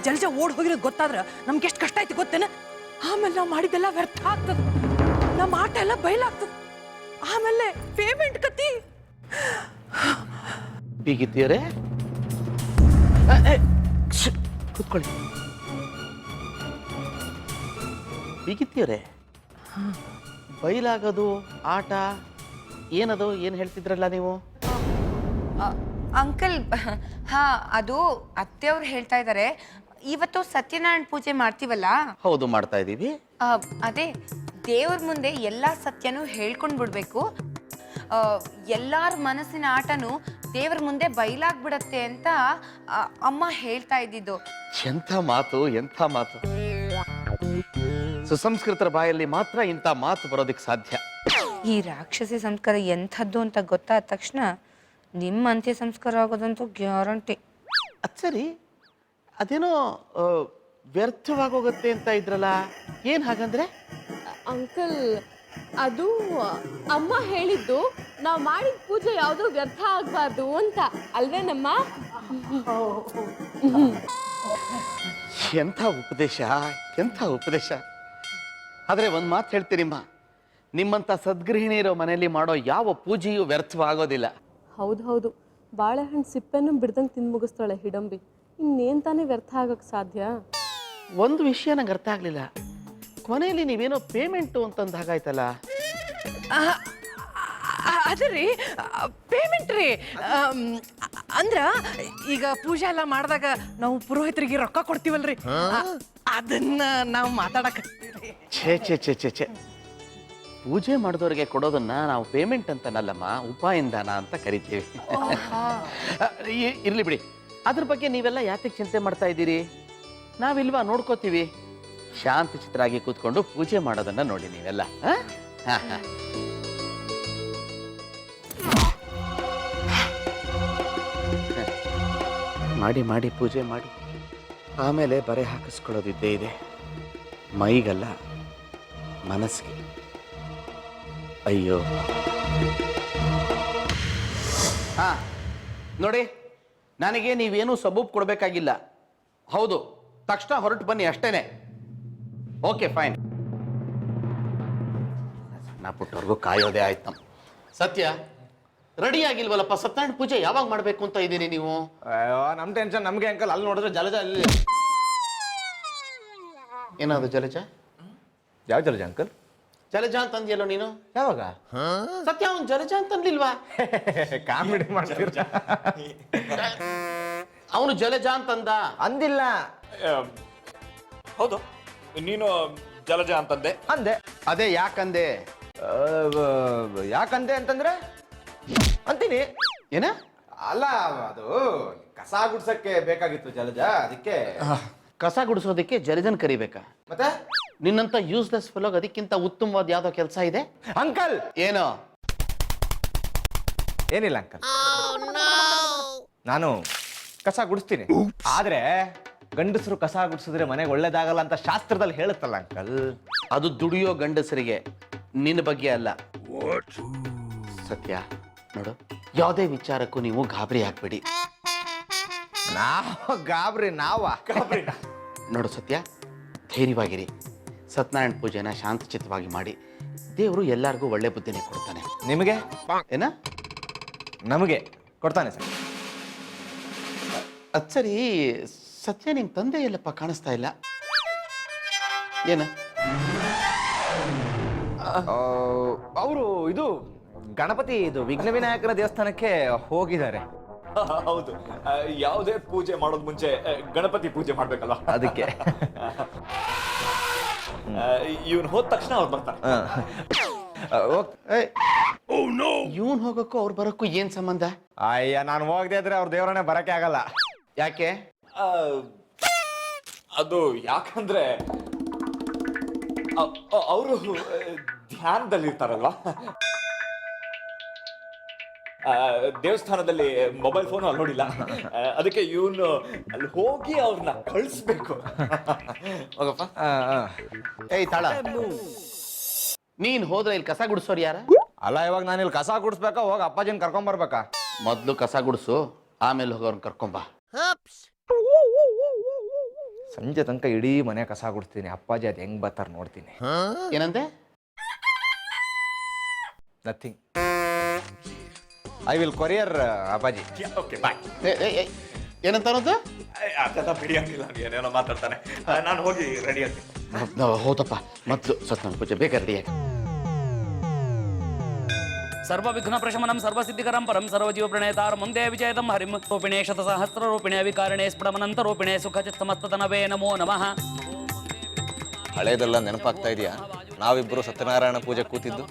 ಜಲಜ ಓಡ್ ಹೋಗಿರೋದು ಗೊತ್ತಾದ್ರ ನಮ್ಗೆ ಎಷ್ಟು ಕಷ್ಟ ಐತಿ ಗೊತ್ತೇನ? ಆಮೇಲೆ ನಾವು ಮಾಡಿದ್ದೆಲ್ಲ ವ್ಯರ್ಥ ಆಗ್ತದ, ನಮ್ಮ ಆಟ ಎಲ್ಲ ಬಯಲಾಗ್ತದ. ಆಮೇಲೆ ಪೇಮೆಂಟ್ ಕತಿ ಬೀಗಿದ್ದೀರೇ ಕೂತ್ಕೊಳ್ಳಿ. ಬೀಗಿತ್ತೀವ್ರೆ ಬಯಲಾಗೋದು ಆಟ ಏನದು ಏನು ಹೇಳ್ತಿದ್ರಲ್ಲ ನೀವು? ಅಂಕಲ್ ಹಾ ಅದು ಅತ್ತೆಯವ್ರು ಹೇಳ್ತಾ ಇದ್ದಾರೆ, ಇವತ್ತು ಸತ್ಯನಾರಾಯಣ ಪೂಜೆ ಮಾಡ್ತೀವಲ್ಲ. ಹೌದು, ಮಾಡ್ತಾ ಇದ್ದೀವಿ. ಅದೇ ದೇವ್ರ ಮುಂದೆ ಎಲ್ಲ ಸತ್ಯನೂ ಹೇಳ್ಕೊಂಡು ಬಿಡ್ಬೇಕು, ಎಲ್ಲಾರ ಮನಸ್ಸಿನ ಆಟನು ದೇವ್ರ ಮುಂದೆ ಬಯಲಾಗ್ಬಿಡತ್ತೆ ಅಂತ ಅಮ್ಮ ಹೇಳ್ತಾ ಇದ್ದಿದ್ದು. ಎಂಥ ಮಾತು, ಎಂಥ ಮಾತು! ಸುಸಂಸ್ಕೃತರ ಬಾಯಲ್ಲಿ ಮಾತ್ರ ಇಂಥ ಮಾತು ಬರೋದಕ್ಕೆ ಸಾಧ್ಯ. ಈ ರಾಕ್ಷಸಿ ಸಂಸ್ಕಾರ ಎಂಥದ್ದು ಅಂತ ಗೊತ್ತಾದ ತಕ್ಷಣ ನಿಮ್ಮ ಅಂತ್ಯ ಸಂಸ್ಕಾರ ಆಗೋದಂತೂ ಗ್ಯಾರಂಟಿ. ಅದು ಸರಿ, ಅದೇನೋ ವ್ಯರ್ಥವಾಗೋಗುತ್ತೆ ಅಂತ ಇದ್ರಲ್ಲ, ಏನು ಹಾಗಂದ್ರೆ? ಅಂಕಲ್, ಅದು ಅಮ್ಮ ಹೇಳಿದ್ದು ನಾವು ಮಾಡಿದ ಪೂಜೆ ಯಾವುದೂ ವ್ಯರ್ಥ ಆಗಬಾರ್ದು ಅಂತ ಅಲ್ವೇನಮ್ಮ? ಎಂಥ ಉಪದೇಶ, ಎಂಥ ಉಪದೇಶ! ಆದರೆ ಒಂದು ಮಾತು ಹೇಳ್ತೀನಿಮ್ಮ, ನಿಮ್ಮಂಥ ಸದ್ಗೃಹಿಣಿ ಇರೋ ಮನೆಯಲ್ಲಿ ಮಾಡೋ ಯಾವ ಪೂಜೆಯೂ ವ್ಯರ್ಥವಾಗೋದಿಲ್ಲ. ಹೌದು, ಬಾಳೆಹಣ್ಣು ಸಿಪ್ಪೆನೂ ಬಿಡ್ದಂಗೆ ತಿಂದು ಮುಗಿಸ್ತಾಳೆ ಹಿಡಂಬಿ. ಇನ್ನೇನು ತಾನೇ ವ್ಯರ್ಥ ಆಗೋಕ್ಕೆ ಸಾಧ್ಯ? ಒಂದು ವಿಷಯ ನಂಗೆ ಅರ್ಥ ಆಗಲಿಲ್ಲ, ಕೊನೆಯಲ್ಲಿ ನೀವೇನೋ ಪೇಮೆಂಟು ಅಂತಂದು ಹಾಗಾಯ್ತಲ್ಲ? ಅದ್ರಿ ಪೇಮೆಂಟ್ ರೀ. ಅಂದ್ರ ಈಗ ಪೂಜೆ ಎಲ್ಲ ಮಾಡಿದಾಗ ನಾವು ಪುರೋಹಿತರಿಗೆ ರೊಕ್ಕ ಕೊಡ್ತೀವಲ್ರಿ, ಅದನ್ನ ನಾವು ಮಾತಾಡಕತ್ತೀವಿ. ಛೇ ಛೇ ಛೇ ಛೇ ಛೇ, ಪೂಜೆ ಮಾಡಿದವ್ರಿಗೆ ಕೊಡೋದನ್ನ ನಾವು ಪೇಮೆಂಟ್ ಅಂತನಲ್ಲಮ್ಮ, ಉಪಾಯಿಂದಾನ ಅಂತ ಕರಿತೀವಿ. ಇರ್ಲಿ ಬಿಡಿ, ಅದ್ರ ಬಗ್ಗೆ ನೀವೆಲ್ಲ ಯಾತಕ್ಕೆ ಚಿಂತೆ ಮಾಡ್ತಾ ಇದ್ದೀರಿ? ನಾವಿಲ್ವಾ ನೋಡ್ಕೋತೀವಿ. ಶಾಂತ ಚಿತ್ತರಾಗಿ ಕೂತ್ಕೊಂಡು ಪೂಜೆ ಮಾಡೋದನ್ನ ನೋಡಿ ನೀವೆಲ್ಲ. ಮಾಡಿ ಮಾಡಿ ಪೂಜೆ ಮಾಡಿ, ಆಮೇಲೆ ಬರೆ ಹಾಕಿಸ್ಕೊಳ್ಳೋದಿದ್ದೇ ಇದೆ. ಮೈಗಲ್ಲ, ಮನಸ್ಸಿಗೆ. ಅಯ್ಯೋ ಹಾ ನೋಡಿ, ನನಗೆ ನೀವೇನು ಸಬೂಬ್ ಕೊಡಬೇಕಾಗಿಲ್ಲ. ಹೌದು, ತಕ್ಷಣ ಹೊರಟು ಬನ್ನಿ ಅಷ್ಟೇನೆ. Okay fine. ನಾ ಪುಟ್ಟವ್ರಿಗೂ ಕಾಯೋದೇ ಆಯ್ತು. ನಮ್ಮ ಸತ್ಯ ರೆಡಿ ಆಗಿಲ್ವಲ್ಲಪ್ಪ? ಸತ್ಯನಾರಾಯಣ ಪೂಜೆ ಯಾವಾಗ ಮಾಡಬೇಕು ಅಂತ ಇದ್ದೀರಿ ನೀವು? ನಮ್ ಟೆನ್ಷನ್ ನಮ್ಗೆ ಅಂಕಲ್. ಅಲ್ಲಿ ನೋಡಿದ್ರೆ ಜಲಜ ಅಲ್ಲಿ. ಏನದು ಜಲಜ? ಯಾವ ಜಲಜ ಅಂಕಲ್? ಜಲಜ ಅಂತ ಅಂದ್ಯಲ್ಲೋ ನೀನು. ಯಾವಾಗ? ಸತ್ಯ ಅವನು ಜಲಜ ಅಂತ ಅನ್ಲಿಲ್ವಾ? ಕಾಮಿಡಿ ಮಾಡ್ತೀರ. ಅವನು ಜಲಜ ಅಂತಂದ. ಅಂದಿಲ್ಲ. ಹೌದು, ನೀನು ಜಲಜ ಅಂತಂದೆ. ಅಂದೆ. ಅದೇ ಯಾಕಂದೆ? ಯಾಕಂದೆ ಅಂತಂದ್ರೆ ಅಂತೀನಿ. ಏನ? ಅಲ್ಲ, ಅದು ಕಸ ಗುಡ್ಸಕ್ಕೆ ಬೇಕಾಗಿತ್ತು ಜಲಜ, ಅದಕ್ಕೆ. ಕಸ ಗುಡಿಸೋದಕ್ಕೆ ಜಲಜನ್ ಕರಿಬೇಕಾ? ಮತ್ತೆ ನಿನ್ನಂತ ಯೂಸ್ಲೆಸ್ ಫೆಲೋಗ್ ಅದಕ್ಕಿಂತ ಉತ್ತಮವಾದ ಯಾವ್ದೋ ಕೆಲಸ ಇದೆ ಅಂಕಲ್? ಏನೋ? ಏನಿಲ್ಲ ಅಂಕಲ್, ನಾನು ಕಸ ಗುಡಿಸ್ತೀನಿ. ಆದ್ರೆ ಗಂಡಸರು ಕಸ ಗುಡಿಸಿದ್ರೆ ಮನೆಗೆ ಒಳ್ಳೇದಾಗಲ್ಲ ಅಂತ ಶಾಸ್ತ್ರದಲ್ಲಿ ಹೇಳುತ್ತಲ್ಲ ಅಂಕಲ್. ಅದು ದುಡಿಯೋ ಗಂಡಸರಿಗೆ, ನಿನ್ನ ಬಗ್ಗೆ ಅಲ್ಲ. ಸತ್ಯ ನೋಡು, ಯಾವುದೇ ವಿಚಾರಕ್ಕೂ ನೀವು ಗಾಬರಿ ಆಗ್ಬೇಡಿ. ನಾವು ಗಾಬರಿ? ನೋಡು ಸತ್ಯ, ಧೈರ್ಯವಾಗಿರಿ. ಸತ್ಯನಾರಾಯಣ ಪೂಜೆನ ಶಾಂತಚಿತ್ತವಾಗಿ ಮಾಡಿ. ದೇವರು ಎಲ್ಲರಿಗೂ ಒಳ್ಳೆ ಬುದ್ಧಿನೇ ಕೊಡ್ತಾನೆ. ನಿಮಗೆ ಏನ? ನಮಗೆ ಕೊಡ್ತಾನೆ ಸರ್. ಅದ್ ಸರಿ, ಸತ್ಯ ನಿಮ್ ತಂದೆ ಎಲ್ಲಪ್ಪ ಕಾಣಿಸ್ತಾ ಇಲ್ಲ? ಏನ? ಅವರು ಇದು ಗಣಪತಿ, ಇದು ವಿಘ್ನ ವಿನಾಯಕರ ದೇವಸ್ಥಾನಕ್ಕೆ ಹೋಗಿದ್ದಾರೆ. ಹೌದು, ಯಾವುದೇ ಪೂಜೆ ಮಾಡೋದ್ ಮುಂಚೆ ಗಣಪತಿ ಪೂಜೆ ಮಾಡ್ಬೇಕಲ್ವಾ, ಅದಕ್ಕೆ. ಇವನ್ ಹೋದ ತಕ್ಷಣ ಅವ್ರು ಬರ್ತಾರೆ. ಇವನ್ ಹೋಗಕ್ಕೂ ಅವ್ರು ಬರೋಕ್ಕೂ ಏನ್ ಸಂಬಂಧ? ಅಯ್ಯ, ನಾನು ಹೋಗದೆ ಇದ್ರೆ ಅವ್ರ ದೇವರನ್ನೇ ಬರಕ್ಕೆ ಆಗಲ್ಲ. ಯಾಕೆ? ಅದು ಯಾಕಂದ್ರೆ ಅವರು ಧ್ಯಾನದಲ್ಲಿರ್ತಾರಲ್ವಾ, ದೇವಸ್ಥಾನದಲ್ಲಿ ಮೊಬೈಲ್ ಫೋನ್ ಅಲ್ಲಿ ನೋಡಿಲ್ಲ. ಅದಕ್ಕೆ ಇವನು ಅಲ್ಲಿ ಹೋಗಿ ಅವ್ರನ್ನ ಕಳಿಸ್ಬೇಕು. ಹೋಗಪ್ಪ. ಏಯ್ ತಾಳ, ನೀನ್ ಹೋದ್ರೆ ಇಲ್ಲಿ ಕಸ ಗುಡಿಸೋರು ಯಾರ? ಅಲ್ಲ, ಇವಾಗ ನಾನು ಇಲ್ಲಿ ಕಸ ಗುಡಿಸ್ಬೇಕಾ, ಹೋಗಿ ಅಪ್ಪಾಜಿನ ಕರ್ಕೊಂಡ್ ಬರ್ಬೇಕಾ? ಮೊದ್ಲು ಕಸ ಗುಡಿಸು, ಆಮೇಲೆ ಹೋಗೋರ್ನ ಕರ್ಕೊಂಬ. ಸಂಜೆ ತನಕ ಇಡೀ ಮನೆ ಕಸ ಗುಡಿಸ್ತೀನಿ. ಅಪ್ಪಾಜಿ ಅದು ಹೆಂಗ್ ಬರ್ತಾರೆ ನೋಡ್ತೀನಿ. ಏನಂತೆ? ನಥಿಂಗ್. ಐ ವಿಲ್ ಕೊರಿಯರ್ ಅಪ್ಪಾಜಿ. Okay bye. ಏನಂತ ಅನ್ನೋದು? ಅದೆಲ್ಲ ಬಿಡಿಯಂಗಿಲ್ಲ, ಏನೇನೋ ಮಾತಾಡ್ತಾನೆ. ನಾನು ಹೋಗಿ ರೆಡಿ ಆಗ್ತೀನಿ. ಹೌದಪ್ಪ, ಮೊದಲು ಸತ್ಯನಾರಾಯಣ ಪೂಜೆ ಬೇಗ ರೆಡಿಯಾಗಿ. ಸರ್ವ ವಿಘ್ನ ಪ್ರಶಮನಂ ಸರ್ವಸಿದ್ಧಿಕರಂ ಪರಂ ಸರ್ವಜೀವ ಪ್ರಣೇತಾರ ಮುಂದೆ ವಿಜಯದಂ ಹರಿಂ ರೂಪಿಣೇ ಶತಸಹಸ್ರ ರೂಪಿಣೇ ವಿಕಾರಣೆ ಸ್ಫುಟಮನಂತ ರೂಪಿಣೇ ಸುಖಚಿತ್ ಸಮಸ್ತತನವೇ ನಮೋ ನಮಃ. ಹಳೇದೆಲ್ಲ ನೆನಪಾಗ್ತಾ ಇದೆಯಾ? ನಾವಿಬ್ಬರು ಸತ್ಯನಾರಾಯಣ ಪೂಜೆ ಕೂತಿದ್ದು.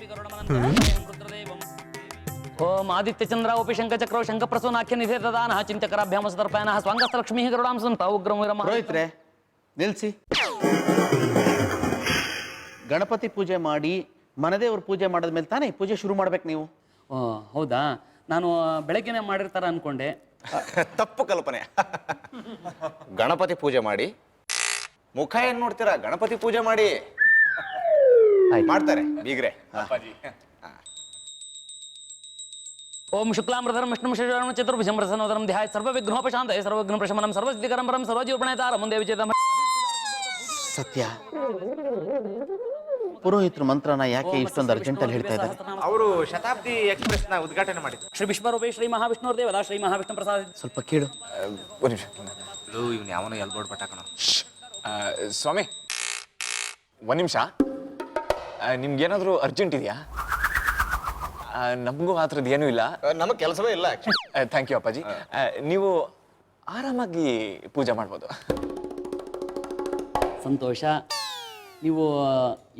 ಓಂ ಆದಿತ್ಯ ಚಂದ್ರ ಉಪಿ ಶಂಕ ಚಕ್ರ ಶಂಕ ಪ್ರಸೂನಾಖ್ಯ ನಿಧೇ ದದಾನ ಚಿಂತಕರಾಭ್ಯಾಮ ಸದರ್ಪಯನ ಸ್ವಾಂಗಸ್ಥ ಲಕ್ಷ್ಮೀ ಗರುಡಾಂ ಸಂತ ಉಗ್ರಂ ವಿರಮ. ರೋಹಿತ್ರೆ ನಿಲ್ಸಿ. ಗಣಪತಿ ಪೂಜೆ ಮಾಡಿ ಮನದೇವ್ರ ಪೂಜೆ ಮಾಡಿದ್ಮೇಲೆ ತಾನೇ ಪೂಜೆ ಶುರು ಮಾಡ್ಬೇಕು ನೀವು. ಓ ಹೌದಾ, ನಾನು ಬೆಳಗ್ಗೆನೆ ಮಾಡಿರ್ತಾರ ಅನ್ಕೊಂಡೆ. ತಪ್ಪು ಕಲ್ಪನೆ. ಗಣಪತಿ ಪೂಜೆ ಮಾಡಿ ಮುಖ ಏನ್ ನೋಡ್ತೀರಾ? ಗಣಪತಿ ಪೂಜೆ ಮಾಡಿ ಮಾಡ್ತಾರೆ ಬೀಗ್ರೆ. ಓಂ ಶುಕ್ಲಾಂಬರಧರಂ ವಿಷ್ಣುಂ ಶಶಿವರ್ಣಂ ಚತುರ್ಭುಜಂ ಪ್ರಸನ್ನವದನಂ ಧ್ಯಾಯ ಸರ್ವ ವಿಘ್ನೋಪಶಾಂತಯೇ ಸರ್ವ ವಿಘ್ನ ಪ್ರಶಮನಂ ಸರ್ವಸಿದ್ಧಿಕರಂ ಪರಂ ಸರ್ವಜೀವ ಪ್ರಣೇತಾರ ಮುಂದೆ ವಿಜಯದಂ. ಸತ್ಯ, ಪುರೋಹಿತರು ಮಂತ್ರನ ಯಾಕೆ ಇಷ್ಟೊಂದು ಅರ್ಜೆಂಟಲ್ಲಿ ಹೇಳ್ತಾ ಇದ್ದಾರೆ? ಅವರು ಶತಾಬ್ದಿ ಎಕ್ಸ್ಪ್ರೆಸ್ ನ ಉದ್ಘಾಟನೆ ಮಾಡಿದ್ರು. ಶ್ರೀ ವಿಶ್ವರೂಪೇ ಶ್ರೀ ಮಹಾವಿಷ್ಣುರ್ ದೇವದ ಶ್ರೀ ಮಹಾವಿಷ್ಣು ಪ್ರಸಾದ. ಸ್ವಲ್ಪ ಕೇಳು. ಇವ್ನು ಯಾವನೋ ಎಲ್ಬೋರ್ಡ್ ಬಟ್ಟಾಕಣ. ಸ್ವಾಮಿ ಒಂದು ನಿಮಿಷ, ನಿಮ್ಗೇನಾದರೂ ಅರ್ಜೆಂಟ್ ಇದೆಯಾ? ನಮಗೂ ಆ ಥರದ್ದು ಏನೂ ಇಲ್ಲ. ನಮಗೆ ಕೆಲಸವೇ ಇಲ್ಲ. ಥ್ಯಾಂಕ್ ಯು ಅಪ್ಪಾಜಿ. ನೀವು ಆರಾಮಾಗಿ ಪೂಜೆ ಮಾಡ್ಬೋದು. ಸಂತೋಷ. ನೀವು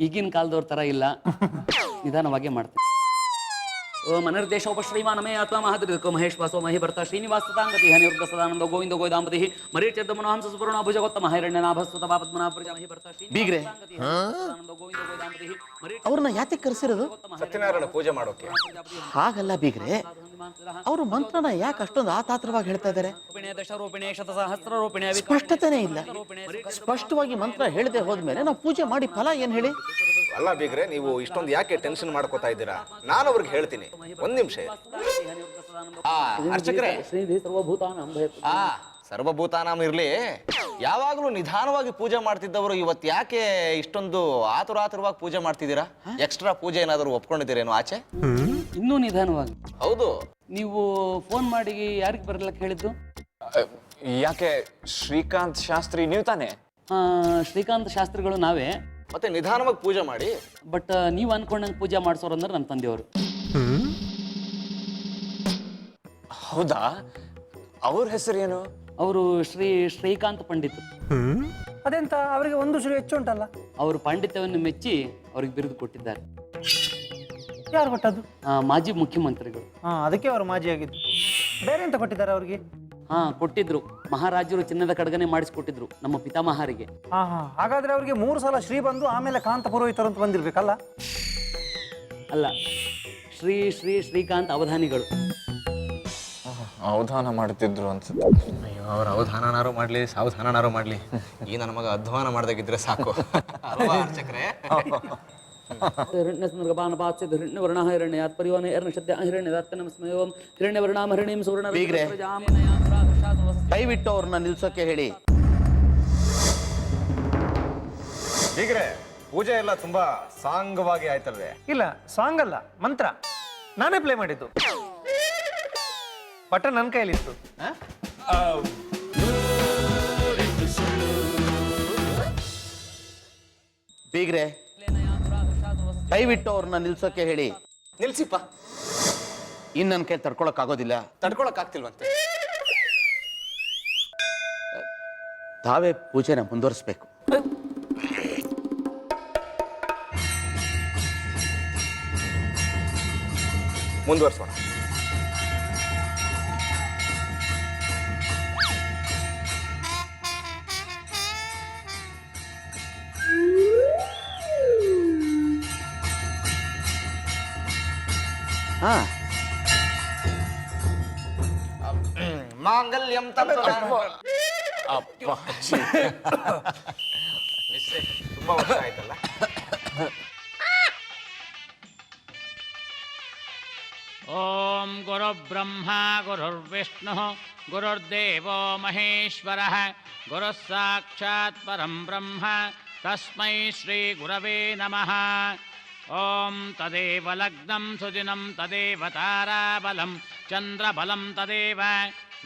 ಈಗಿನ ಕಾಲದವ್ರ ಥರ ಇಲ್ಲ, ನಿಧಾನವಾಗಿ ಮಾಡ್ತೀವಿ. ಓಂ ಅನಿರ್ದೇಶೋಪ ಶ್ರೀಮಾನಮೇ ಆತ್ಮ ಮಹಾದ್ರಿಕೋ ಮಹೇಶ್ವಾಸೋ ಮಹಿ ಭರ್ತ ಶ್ರೀನಿವಾಸ ತಾಂಗತಿ ಹನಿವೃದ್ಧ ಸದಾನಂದ ಗೋವಿಂದ ಗೋದಾಂಬತಿ ಮರೀಚರ್ದ ಮನೋಹಂಸ ಸುಪರ್ಣ ಭುಜಗೋತ್ತಮ ಹೈರಣ್ಯನಾಭಸ್ವತ ಪಾಪದ್ಮನಾಭ ಮಹಿ ಭರ್ತ ಬೀಗ್ರೆ, ಸದಾನಂದ ಗೋವಿಂದ ಗೋದಾಂಬತಿ ಅವ್ರನ್ನ ಯಾಕೆ ಕರೆಸಿರೋದು? ಸತ್ಯನಾರಾಯಣ ಪೂಜೆ ಮಾಡೋಕೆ. ಹಾಗಲ್ಲ ಬೀಗ್ರೆ, ಅವರು ಮಂತ್ರನ ಯಾಕೆ ಅಷ್ಟೊಂದು ಆತಾತ್ರವಾಗಿ ಹೇಳ್ತಾ ಇದ್ದಾರೆ? ದಶರೂಪಿಣೆ ಶತಸಹಸ್ರ ರೂಪಿಣೆ ಸ್ಪಷ್ಟತೆನೇ ಇಲ್ಲ. ಸ್ಪಷ್ಟವಾಗಿ ಮಂತ್ರ ಹೇಳದೆ ಹೋದ್ಮೇಲೆ ನಾವು ಪೂಜೆ ಮಾಡಿ ಫಲ ಏನ್ ಹೇಳಿ? ಅಲ್ಲ ಬೀಗ್ರೆ, ನೀವು ಇಷ್ಟೊಂದು ಯಾಕೆ ಟೆನ್ಷನ್ ಮಾಡ್ಕೋತಾ ಇದ್ದೀರಾ? ನಾನು ಅವ್ರಿಗೆ ಹೇಳ್ತೀನಿ, ಒಂದ್ ನಿಮಿಷ. ಅರ್ಚಕ್ರೆ, ಸರ್ವಭೂತಾನಾಂ ಇರ್ಲಿ, ಯಾವಾಗ್ಲೂ ನಿಧಾನವಾಗಿ ಪೂಜೆ ಮಾಡ್ತಿದ್ದವರು ಇವತ್ತು ಯಾಕೆ ಇಷ್ಟೊಂದು ಆತುರವಾಗಿ ಪೂಜೆ ಮಾಡ್ತಿದ್ದೀರಾ? ಎಕ್ಸ್ಟ್ರಾ ಪೂಜೆ ಏನಾದರೂ ಒಪ್ಕೊಂಡಿದ್ದೀರೇನು ಆಚೆ? ಇನ್ನೂ ನಿಧಾನವಾಗಿ. ಹೌದು. ನೀವು ಫೋನ್ ಮಾಡಿ ಯಾರಿಗೆ ಬರಲಿಕ್ಕೆ ಹೇಳಿದ್ದು? ಯಾಕೆ ಶ್ರೀಕಾಂತ್ ಶಾಸ್ತ್ರಿ ನೀವು ತಾನೇ? ಶ್ರೀಕಾಂತ್ ಶಾಸ್ತ್ರಿಗಳು ನಾವೇ. ಮತ್ತೆ ನಿಧಾನವಾಗಿ ಪೂಜೆ ಮಾಡಿ. ಬಟ್ ನೀವು ಅನ್ಕೊಂಡಂಗೆ ಪೂಜೆ ಮಾಡಿಸೋರು ಅಂದ್ರೆ ನಮ್ಮ ತಂದೆಯವರು. ಹೌದಾ? ಅವ್ರ ಹೆಸರೇನು? ಅವರು ಶ್ರೀಕಾಂತ್ ಪಂಡಿತ್. ಅದೆಂತ ಅವರಿಗೆ ಒಂದು ಶ್ರೀ ಹೆಚ್ಚು ಉಂಟಲ್ಲ? ಅವರು ಪಾಂಡಿತ್ಯವನ್ನು ಮೆಚ್ಚಿ ಅವ್ರಿಗೆ ಬಿರುದು ಕೊಟ್ಟಿದ್ದಾರೆ. ಯಾರು ಕೊಟ್ಟದ್ದು? ಮಾಜಿ ಮುಖ್ಯಮಂತ್ರಿಗಳು. ಅದಕ್ಕೆ ಅವರು ಮಾಜಿ ಆಗಿದ್ದು. ಬೇರೆ ಎಂತ ಕೊಟ್ಟಿದ್ದಾರೆ ಅವ್ರಿಗೆ? ಕೊಟ್ಟಿದ್ರು. ಮಹಾರಾಜರು ಚಿನ್ನದ ಕಡಗನೆ ಮಾಡಿಸ್ಕೊಟ್ಟಿದ್ರು ನಮ್ಮ ಪಿತಾಮಹರಿಗೆ. ಹಾಗಾದ್ರೆ ಅವ್ರಿಗೆ 3 ಸಲ ಶ್ರೀ ಬಂದು ಆಮೇಲೆ ಕಾಂತ ಪುರೋಹಿತರು ಅಂತ ಬಂದಿರ್ಬೇಕಲ್ಲ? ಅಲ್ಲ, ಶ್ರೀಕಾಂತ್ ಅವಧಾನಿಗಳು. ಅವಧಾನ ಮಾಡ್ತಿದ್ರು ಅನ್ಸುತ್ತೆ. ಅಯ್ಯೋ, ಅವ್ರ ಅವಧಾನನಾರು ಮಾಡ್ಲಿ ಸಾವಧಾನನಾರು ಮಾಡ್ಲಿ, ಈ ನನ್ನ ಮಗ ಅಧ್ವಾನ ಮಾಡ್ದಾಗಿದ್ರೆ ಸಾಕು ಅಲ್ವಾ ಅರ್ಚಕ್ರೆ? ದಯವಿಟ್ಟು ಅವ್ರನ್ನ ನಿಲ್ಸೋಕೆ ಹೇಳಿ. ಹೀಗ್ರೆ ಪೂಜೆ ಎಲ್ಲ ತುಂಬಾ ಸಾಂಗವಾಗಿ ಆಯ್ತಲ್ವೇ? ಇಲ್ಲ, ಸಾಂಗ್ ಅಲ್ಲ, ಮಂತ್ರ. ನಾನೇ ಪ್ಲೇ ಮಾಡಿದ್ದು. ಬಟನ್ ನನ್ನ ಕೈಲಿತ್ತು. ಬೀಗ್ರೆ, ದಯವಿಟ್ಟು ಅವ್ರನ್ನ ನಿಲ್ಸೋಕೆ ಹೇಳಿ. ನಿಲ್ಸಿಪ್ಪ. ಇನ್ನು ನನ್ನ ಕೈ ತಡ್ಕೊಳಕ್ ಆಗೋದಿಲ್ಲ. ತಡ್ಕೊಳಕ್ ಆಗ್ತಿಲ್ವಂತೆ. ತಾವೇ ಪೂಜೆನ ಮುಂದುವರಿಸ್ಬೇಕು. ಮುಂದುವರ್ಸೋಣ. ಮಾಂಗಲ್ಯಂ ತುಂಬಾ ವರ್ಷ ಆಯ್ತಲ್ಲ. ಓಂ ಗುರು ಬ್ರಹ್ಮ ಗುರುರ್ವಿಷ್ಣು ಗುರುರ್ದೇವೋ ಮಹೇಶ್ವರಃ ಗುರುಃ ಸಾಕ್ಷಾತ್ ಪರಂ ಬ್ರಹ್ಮ ತಸ್ಮೈ ಶ್ರೀ ಗುರವೇ ನಮಃ. ಓಂ ತದೇವ ಲಗ್ನಂ ಸುದಿನಂ ತದೇವ ತಾರಾಬಲಂ ಚಂದ್ರಬಲಂ ತದೇವ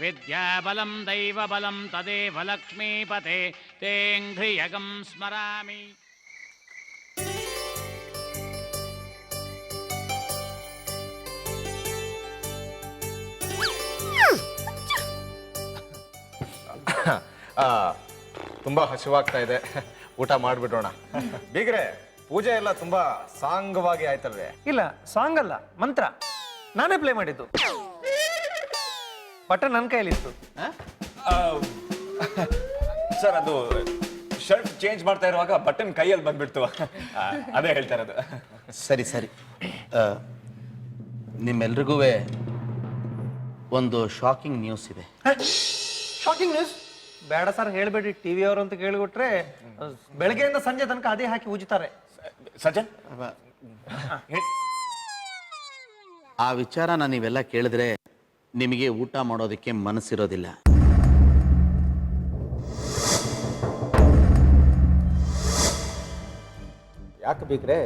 ವಿದ್ಯಾಬಲಂ ದೈವಬಲಂ ತದೇವ ಲಕ್ಷ್ಮೀಪತೆ ತೇಂಘ್ರಿಯಗಂ ಸ್ಮರಾಮಿ. ತುಂಬಾ ಹಸಿವಾಗ್ತಾ ಇದೆ, ಊಟ ಮಾಡ್ಬಿಡೋಣ. ಬೀಗ್ರೆ, ಪೂಜೆ ಎಲ್ಲ ತುಂಬಾ ಸಾಂಗವಾಗಿ ಆಯ್ತಲ್ವೇ? ಇಲ್ಲ, ಸಾಂಗ್ ಅಲ್ಲ, ಮಂತ್ರ. ನಾನೇ ಪ್ಲೇ ಮಾಡಿದ್ದು. ಬಟನ್ ನನ್ನ ಕೈಲಿತ್ತು. ಸರ್, ಅದು ಶರ್ಟ್ ಚೇಂಜ್ ಮಾಡ್ತಾ ಇರುವಾಗ ಬಟನ್ ಕೈಯಲ್ಲಿ ಬಂದ್ಬಿಡ್ತು. ಅದೇ ಹೇಳ್ತಾ ಇರೋದು. ಸರಿ ಸರಿ, ನಿಮ್ಮೆಲ್ರಿಗೂ ಒಂದು ಶಾಕಿಂಗ್ ನ್ಯೂಸ್ ಇದೆ. Shocking news? ಬೇಡ ಸರ್, ಹೇಳ್ಬೇಡಿ. ಟಿವಿ ಅವರು ಅಂತ ಕೇಳಿಬಿಟ್ರೆ ಬೆಳಗ್ಗೆಯಿಂದ ಸಂಜೆ ತನಕ ಅದೇ ಹಾಕಿ ಉಜ್ತಾರೆ. ಸಜ್ಜನ್, ಆ ವಿಚಾರನ ನೀವೆಲ್ಲ ಕೇಳಿದ್ರೆ ನಿಮಗೆ ಊಟ ಮಾಡೋದಕ್ಕೆ ಮನಸ್ಸಿರೋದಿಲ್ಲ. ಯಾಕೆ ಬೀಗ್ರೆ,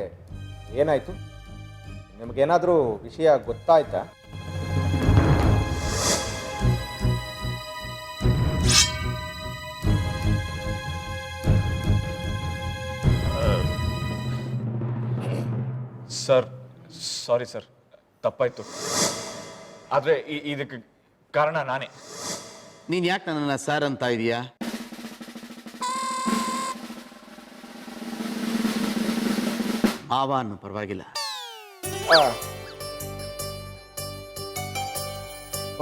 ಏನಾಯ್ತು? ನಿಮಗೇನಾದರೂ ವಿಷಯ ಗೊತ್ತಾಯ್ತಾ? ಸರ್, ಸಾರಿ ಸರ್, ತಪ್ಪಾಯ್ತು. ಆದರೆ ಇದಕ್ಕೆ ಕಾರಣ ನಾನೇ. ನೀನು ಯಾಕೆ ನನ್ನನ್ನು ಸರ್ ಅಂತ ಇದೀಯಾ? ಮಾವ ಅನ್ನೋ ಪರವಾಗಿಲ್ಲ.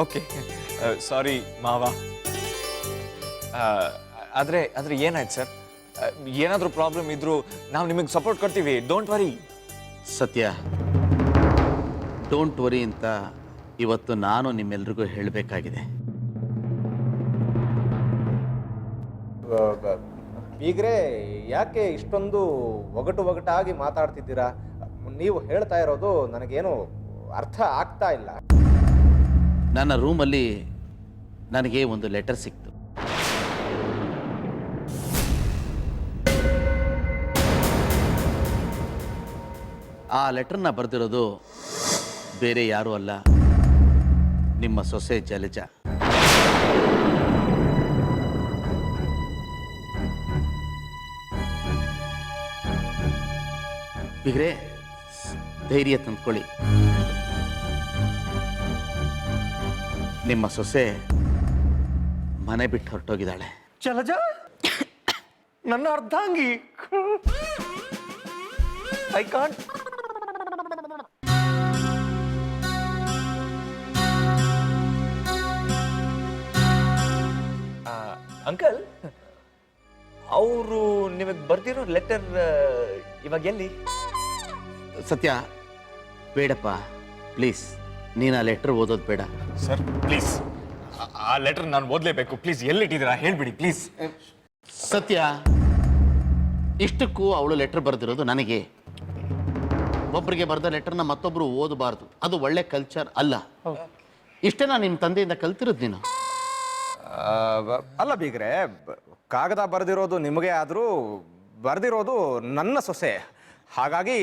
ಓಕೆ, ಸಾರಿ ಮಾವ. ಆದರೆ ಏನಾಯ್ತು ಸರ್? ಏನಾದರೂ ಪ್ರಾಬ್ಲಮ್ ಇದ್ರೂ ನಾವು ನಿಮಗೆ ಸಪೋರ್ಟ್ ಕೊಡ್ತೀವಿ. Don't worry. ಸತ್ಯ, ಡೋಂಟ್ ವರಿ ಅಂತ ಇವತ್ತು ನಾನು ನಿಮ್ಮೆಲ್ರಿಗೂ ಹೇಳಬೇಕಾಗಿದೆ. ಬೀಗ್ರೆ, ಯಾಕೆ ಇಷ್ಟೊಂದು ಒಗಟಾಗಿ ಮಾತಾಡ್ತಿದ್ದೀರಾ? ನೀವು ಹೇಳ್ತಾ ಇರೋದು ನನಗೇನು ಅರ್ಥ ಆಗ್ತಾ ಇಲ್ಲ. ನನ್ನ ರೂಮಲ್ಲಿ ನನಗೆ ಒಂದು ಲೆಟರ್ ಸಿಕ್ತು. ಆ ಲೆಟರ್ನ ಬರೆದಿರೋದು ಬೇರೆ ಯಾರೂ ಅಲ್ಲ, ನಿಮ್ಮ ಸೊಸೆ ಜಲಜ. ಬಿಗ್ರೆ, ಧೈರ್ಯ ತಂದ್ಕೊಳ್ಳಿ. ನಿಮ್ಮ ಸೊಸೆ ಮನೆ ಬಿಟ್ಟು ಹೊರಟೋಗಿದ್ದಾಳೆ. ಜಲಜ, ನನ್ನ ಅರ್ಧಾಂಗಿ. I can't. ಅಂಕಲ್, ಅವರು ನಿಮಗೆ ಬರ್ದಿರೋ ಲೆಟರ್ ಇವಾಗ ಎಲ್ಲಿ? ಸತ್ಯ, ಬೇಡಪ್ಪ ಪ್ಲೀಸ್, ನೀನು ಆ ಲೆಟರ್ ಓದೋದು ಬೇಡ. ಸರ್ ಪ್ಲೀಸ್, ಆ ಲೆಟರ್ ನಾನು ಓದಲೇಬೇಕು. ಪ್ಲೀಸ್, ಎಲ್ಲಿಟ್ಟಿದ್ದೀರಾ ಹೇಳ್ಬಿಡಿ ಪ್ಲೀಸ್. ಸತ್ಯ, ಇಷ್ಟಕ್ಕೂ ಅವಳು ಲೆಟರ್ ಬರೆದಿರೋದು ನನಗೆ. ಒಬ್ಬರಿಗೆ ಬರೆದ ಲೆಟರ್ನ ಮತ್ತೊಬ್ಬರು ಓದಬಾರ್ದು, ಅದು ಒಳ್ಳೆ ಕಲ್ಚರ್ ಅಲ್ಲ. ಇಷ್ಟೇ ನಾನು ನಿಮ್ಮ ತಂದೆಯಿಂದ ಕಲ್ತಿರೋದು. ನೀನು ಅಲ್ಲ ಬೀಗ್ರೆ, ಕಾಗದ ಬರೆದಿರೋದು ನಿಮಗೆ, ಆದರೂ ಬರೆದಿರೋದು ನನ್ನ ಸೊಸೆ. ಹಾಗಾಗಿ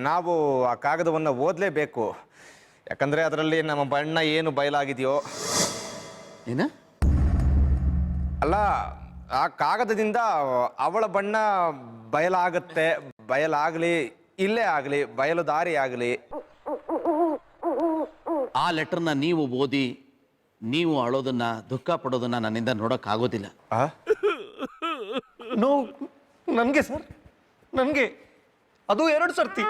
ನಾವು ಆ ಕಾಗದವನ್ನು ಓದಲೇಬೇಕು. ಯಾಕಂದರೆ ಅದರಲ್ಲಿ ನಮ್ಮ ಬಣ್ಣ ಏನು ಬಯಲಾಗಿದೆಯೋ. ಏನ? ಅಲ್ಲ, ಆ ಕಾಗದದಿಂದ ಅವಳ ಬಣ್ಣ ಬಯಲಾಗುತ್ತೆ. ಬಯಲಾಗಲಿ, ಇಲ್ಲೇ ಆಗಲಿ, ಬಯಲು ದಾರಿ ಆಗಲಿ. ಆ ಲೆಟರ್ನ ನೀವು ಓದಿ ನೀವು ಅಳೋದನ್ನ, ದುಃಖ ಪಡೋದನ್ನ ನನ್ನಿಂದ ನೋಡೋಕ್ಕಾಗೋದಿಲ್ಲ. ನೋ, ನನಗೆ ಸರ್, ನನಗೆ ಅದು 2 ಸರ್ತಿ.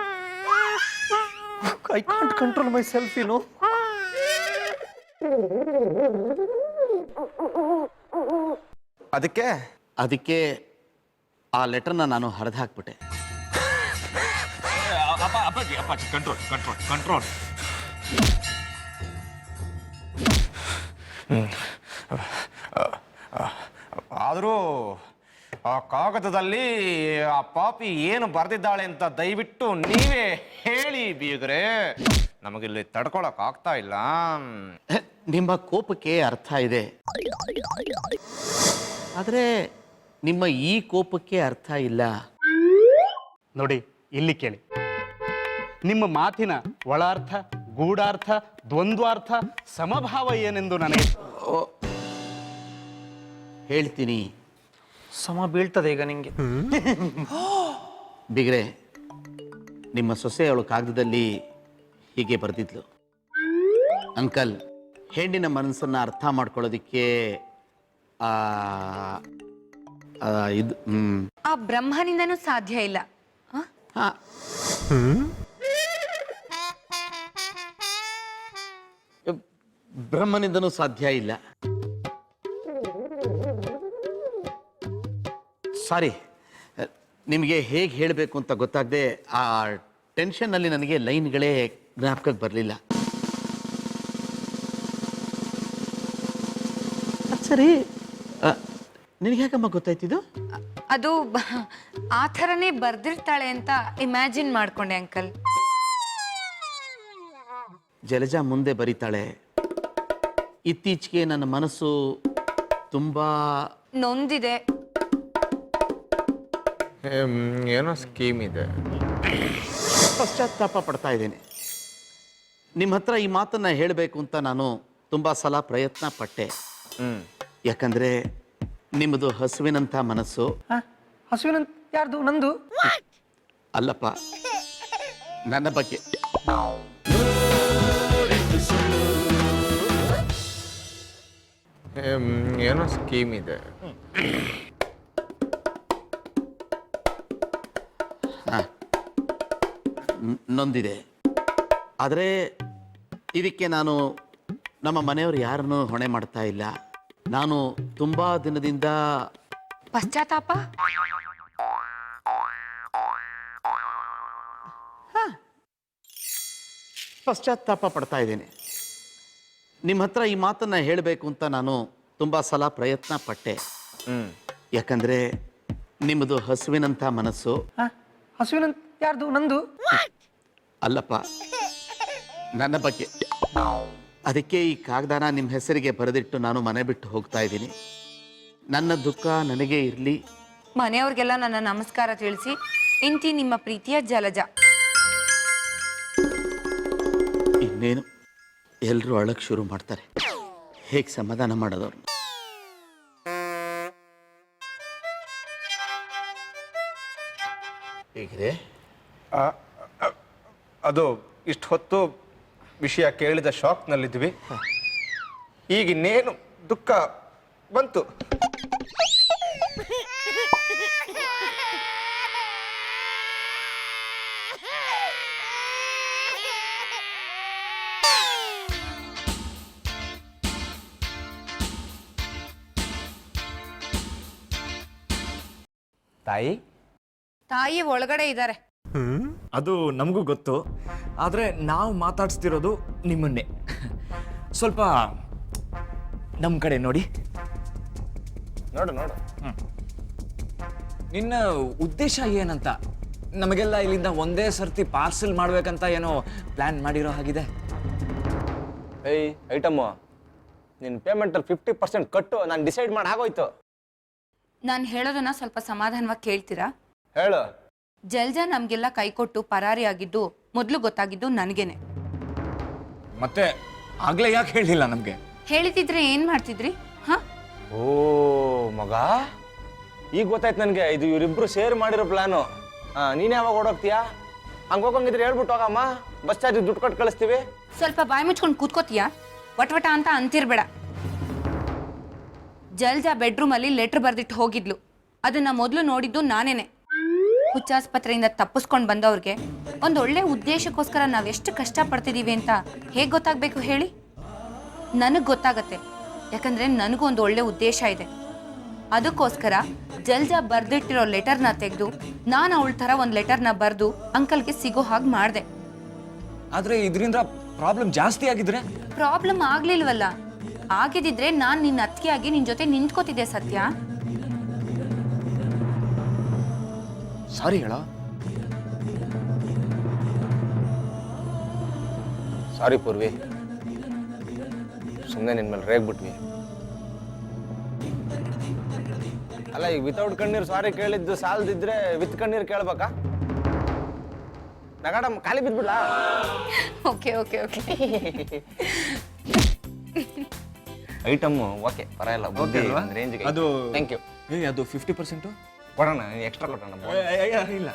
I can't control myself, you know. ಅದಕ್ಕೆ ಆ ಲೆಟರ್ನ ನಾನು ಹರಿದು ಹಾಕ್ಬಿಟ್ಟೆ. ಅಪ್ಪಾಜಿ, ಕಂಟ್ರೋಲ್ ಕಂಟ್ರೋಲ್ ಕಂಟ್ರೋಲ್. ಆದರೂ ಆ ಕಾಗದದಲ್ಲಿ ಆ ಪಾಪಿ ಏನು ಬರೆದಿದ್ದಾಳೆ ಅಂತ ದಯವಿಟ್ಟು ನೀವೇ ಹೇಳಿ ಬೀಗ್ರೆ. ನಮಗಿಲ್ಲಿ ತಡ್ಕೊಳಕ್ ಆಗ್ತಾ ಇಲ್ಲ. ನಿಮ್ಮ ಕೋಪಕ್ಕೆ ಅರ್ಥ ಇದೆ, ಆದರೆ ನಿಮ್ಮ ಈ ಕೋಪಕ್ಕೆ ಅರ್ಥ ಇಲ್ಲ. ನೋಡಿ, ಇಲ್ಲಿ ಕೇಳಿ. ನಿಮ್ಮ ಮಾತಿನ ಒಳಾರ್ಥ, ಗೂಢಾರ್ಥ, ದ್ವಂದ್ವಾರ್ಥ, ಸಮಭಾವ ಏನೆಂದು ನನಗೆ ಹೇಳ್ತೀನಿ. ಸಮ ಬೀಳ್ತದೆ ಈಗ ನಿಂಗೆ. ಬಿಗ್ರೆ, ನಿಮ್ಮ ಸೊಸೆಯವಳು ಕಾಗದದಲ್ಲಿ ಹೀಗೆ ಬರೆದಿದ್ಲು, ಅಂಕಲ್, ಹೆಣ್ಣಿನ ಮನಸ್ಸನ್ನು ಅರ್ಥ ಮಾಡ್ಕೊಳ್ಳೋದಕ್ಕೆ ಇದು ಆ ಬ್ರಹ್ಮನಿಂದನೂ ಸಾಧ್ಯ ಇಲ್ಲ. ಹಾ, ಬ್ರಹ್ಮನಿಂದನೂ ಸಾಧ್ಯ ಇಲ್ಲ. ಸಾರಿ, ನಿಮಗೆ ಹೇಗೆ ಹೇಳಬೇಕು ಅಂತ ಗೊತ್ತಾಗದೆ ಆ ಟೆನ್ಷನ್ನಲ್ಲಿ ನನಗೆ ಲೈನ್ಗಳೇ ಜ್ಞಾಪಕಕ್ಕೆ ಬರಲಿಲ್ಲ. ಸರಿ, ನಿನಗೆ ಯಾಕಮ್ಮ ಗೊತ್ತಾಯ್ತಿದ್ದು? ಅದು ಆ ಥರನೇ ಬರ್ದಿರ್ತಾಳೆ ಅಂತ ಇಮ್ಯಾಜಿನ್ ಮಾಡ್ಕೊಂಡೆ ಅಂಕಲ್. ಜಲಜಾ ಮುಂದೆ ಬರೀತಾಳೆ, ಇತ್ತೀಚೆಗೆ ನನ್ನ ಮನಸ್ಸು ತುಂಬಾ ನೊಂದಿದೆ. ಏನೋ ಸ್ಕೀಮ್ ಇದೆ. ಪಶ್ಚಾತ್ತಾಪ ಪಡ್ತಾ ಇದ್ದೇನೆ. ನಿಮ್ಮ ಹತ್ರ ಈ ಮಾತನ್ನ ಹೇಳಬೇಕು ಅಂತ ನಾನು ತುಂಬಾ ಸಲ ಪ್ರಯತ್ನ ಪಟ್ಟೆ. ಯಾಕಂದ್ರೆ ನಿಮ್ಮದು ಹಸುವಿನಂಥ ಮನಸ್ಸು. ಹಸುವಿನ ಯಾರ್ದು? ನಂದು ಅಲ್ಲಪ್ಪ, ನನ್ನ ಬಗ್ಗೆ. ಏನೋ ಸ್ಕೀಮ್ ಇದೆ. ನೊಂದಿದೆ. ಆದರೆ ಇದಕ್ಕೆ ನಾನು ನಮ್ಮ ಮನೆಯವರು ಯಾರನ್ನು ಹೊಣೆ ಮಾಡ್ತಾ ಇಲ್ಲ. ನಾನು ತುಂಬಾ ದಿನದಿಂದ ಪಶ್ಚಾತ್ತಾಪ. ಪಶ್ಚಾತ್ತಾಪ ಪಡ್ತಾ ಇದ್ದೇನೆ. ನಿಮ್ಮ ಹತ್ರ ಈ ಮಾತನ್ನ ಹೇಳಬೇಕು ಅಂತ ನಾನು ತುಂಬಾ ಸಲ ಪ್ರಯತ್ನ ಪಟ್ಟೆ. ಯಾಕಂದ್ರೆ ನಿಮ್ಮದು ಹಸುವಿನಂಥ ಮನಸ್ಸು. ಹಸುವಿನ ಯಾರ್ದು? ನಂದು ಅಲ್ಲಪ್ಪ, ನನ್ನ ಬಗ್ಗೆ. ಅದಕ್ಕೆ ಈ ಕಾಗದಾನ ನಿಮ್ಮ ಹೆಸರಿಗೆ ಬರೆದಿಟ್ಟು ನಾನು ಮನೆ ಬಿಟ್ಟು ಹೋಗ್ತಾ ಇದ್ದೀನಿ. ನನ್ನ ದುಃಖ ನನಗೆ ಇರಲಿ. ಮನೆಯವ್ರಿಗೆಲ್ಲ ನನ್ನ ನಮಸ್ಕಾರ ತಿಳಿಸಿ. ಇಂತಿ ನಿಮ್ಮ ಪ್ರೀತಿಯ ಜಲಜಾ. ಇನ್ನೇನು ಎಲ್ಲರೂ ಅಳಕ್ ಶುರು ಮಾಡ್ತಾರೆ. ಹೇಗೆ ಸಮಾಧಾನ ಮಾಡೋದವ್ರು? ಹೇಗಿದೆ? ಅದು ಇಷ್ಟು ಹೊತ್ತು ವಿಷಯ ಕೇಳಿದ ಶಾಕ್ನಲ್ಲಿದ್ವಿ. ಈಗ ಇನ್ನೇನು ದುಃಖ ಬಂತು. ತಾಯಿ ಒಳಗಡೆ ಇದ್ದಾರೆ. ಅದು ನಮಗೂ ಗೊತ್ತು, ಆದರೆ ನಾವು ಮಾತಾಡ್ಸ್ತಿರೋದು ನಿಮ್ಮನ್ನೇ. ಸ್ವಲ್ಪ ನಮ್ಮ ಕಡೆ ನೋಡಿ. ನೋಡು ನೋಡು. ನಿನ್ನ ಉದ್ದೇಶ ಏನಂತ? ನಮಗೆಲ್ಲ ಇಲ್ಲಿಂದ ಒಂದೇ ಸರ್ತಿ ಪಾರ್ಸಲ್ ಮಾಡ್ಬೇಕಂತ ಏನೋ ಪ್ಲಾನ್ ಮಾಡಿರೋ ಹಾಗಿದೆ. ಏಯ್ ಐಟಮ್ಮು, ನಿನ್ನ ಪೇಮೆಂಟಲ್ಲಿ 50% ಕಟ್ಟು. ನಾನು ಡಿಸೈಡ್ ಮಾಡಿ ಆಗೋಯ್ತು. ನಾನು ಹೇಳೋದನ್ನ ಸ್ವಲ್ಪ ಸಮಾಧಾನವಾಗಿ ಕೇಳ್ತೀರಾ? ಹೇಳು. ಜಲ್ಜಾ ನಮ್ಗೆಲ್ಲ ಕೈಕೊಟ್ಟು ಪರಾರಿ ಆಗಿದ್ದು ಮೊದಲು ಗೊತ್ತಾಗಿದ್ದು ನನಗೇನೆ. ಮತ್ತೆ ಆಗ್ಲೇ ಯಾಕೆ ಹೇಳಿಲ್ಲ ನಮಗೆ? ಹೇಳಿದಿದ್ರೆ ಏನ್ ಮಾಡ್ತಿದ್ರಿ? ಹಾ, ಓ ಮಗ, ಈಗ ಗೊತ್ತಾಯ್ತು ನನಗೆ. ಇದು ಇವರಿಬ್ರು ಶೇರ್ ಮಾಡಿರೋ ಪ್ಲಾನು. ನೀನು ಯಾವಾಗ ಓಡೋಗ್ತೀಯಾ? ಹಂಗೆ ಹೋಗಂಗಿದ್ರೆ ಹೇಳ್ಬಿಟ್ಟು ಹೋಗಮ್ಮ, ಬಸ್ ಚಾರ್ಜ್ ದುಡ್ಡು ಕೊಟ್ಟು ಕಳಿಸ್ತೀವಿ. ಸ್ವಲ್ಪ ಬಾಯಿ ಮುಚ್ಕೊಂಡು ಕೂತ್ಕೋತೀಯಾ? ವಟವಟ ಅಂತ ಅಂತಿರ್ಬೇಡ. ಜಲ್ಜಾ ಬೆಡ್ರೂಮಲ್ಲಿ ಲೆಟರ್ ಬರ್ದಿಟ್ಟು ಹೋಗಿದ್ಲು. ಅದನ್ನ ಮೊದಲು ನೋಡಿದ್ದು ನಾನೇನೆ. ಹುಚ್ಚಾಸ್ಪತ್ರೆಯಿಂದ ತಪ್ಪಿಸ್ಕೊಂಡು ಬಂದವ್ರಿಗೆ ಒಂದು ಒಳ್ಳೆ ಉದ್ದೇಶಕ್ಕೋಸ್ಕರ ನಾವೆಷ್ಟು ಕಷ್ಟಪಡ್ತಿದ್ದೀವಿ ಅಂತ ಹೇಗೆ ಗೊತ್ತಾಗಬೇಕು ಹೇಳಿ? ನನಗೆ ಗೊತ್ತಾಗತ್ತೆ, ಯಾಕಂದರೆ ನನಗೂ ಒಂದು ಒಳ್ಳೆ ಉದ್ದೇಶ ಇದೆ. ಅದಕ್ಕೋಸ್ಕರ ಜಲ್ಜಾ ಬರ್ದಿಟ್ಟಿರೋ ಲೆಟರ್ನ ತೆಗೆದು ನಾನು ಅವಳ ಥರ ಒಂದು ಲೆಟರ್ನ ಬರೆದು ಅಂಕಲ್ಗೆ ಸಿಗೋ ಹಾಗೆ ಮಾಡಿದೆ. ಆದರೆ ಇದರಿಂದ ಪ್ರಾಬ್ಲಮ್ ಜಾಸ್ತಿ ಆಗಿದ್ರೆ? ಪ್ರಾಬ್ಲಮ್ ಆಗ್ಲಿಲ್ವಲ್ಲ. ಆಗಿದ್ದಿದ್ರೆ ನಾನು ನಿನ್ನ ಅತ್ತಿಗೆಯಾಗಿ ನಿನ್ನ ಜೊತೆ ನಿಂತ್ಕೋತಿದ್ದೆ. ಸತ್ಯ, ಸಾರಿ ಹೇಳ. ಸಾರಿ ಪೂರ್ವಿ, ಸುಮ್ಮನೆ ನಿನ್ನ ಮೇಲೆ ರೇಗ್ಬಿಟ್ವಿ. ಅಲ್ಲ ಈಗ ವಿತೌಟ್ ಕಣ್ಣೀರು ಸಾರಿ ಕೇಳಿದ್ದು ಸಾಲದಿದ್ರೆ ವಿತ್ ಕಣ್ಣೀರು ಕೇಳ್ಬೇಕಾ? ನಗಾಡ ಖಾಲಿ ಬಿದ್ಬಿಡ್ಲಾ? Okay okay okay. Item okay ಪರವಾಗಿಲ್ಲ, ಬುದ್ಧಿ ಒಂದು ರೇಂಜ್ಗೆ. ಅದು ಥ್ಯಾಂಕ್ ಯು. ಅದು 50% ಕೊಡೋಣ, ಎಕ್ಸ್ಟ್ರಾ ಕೊಡೋಣ. ಇಲ್ಲ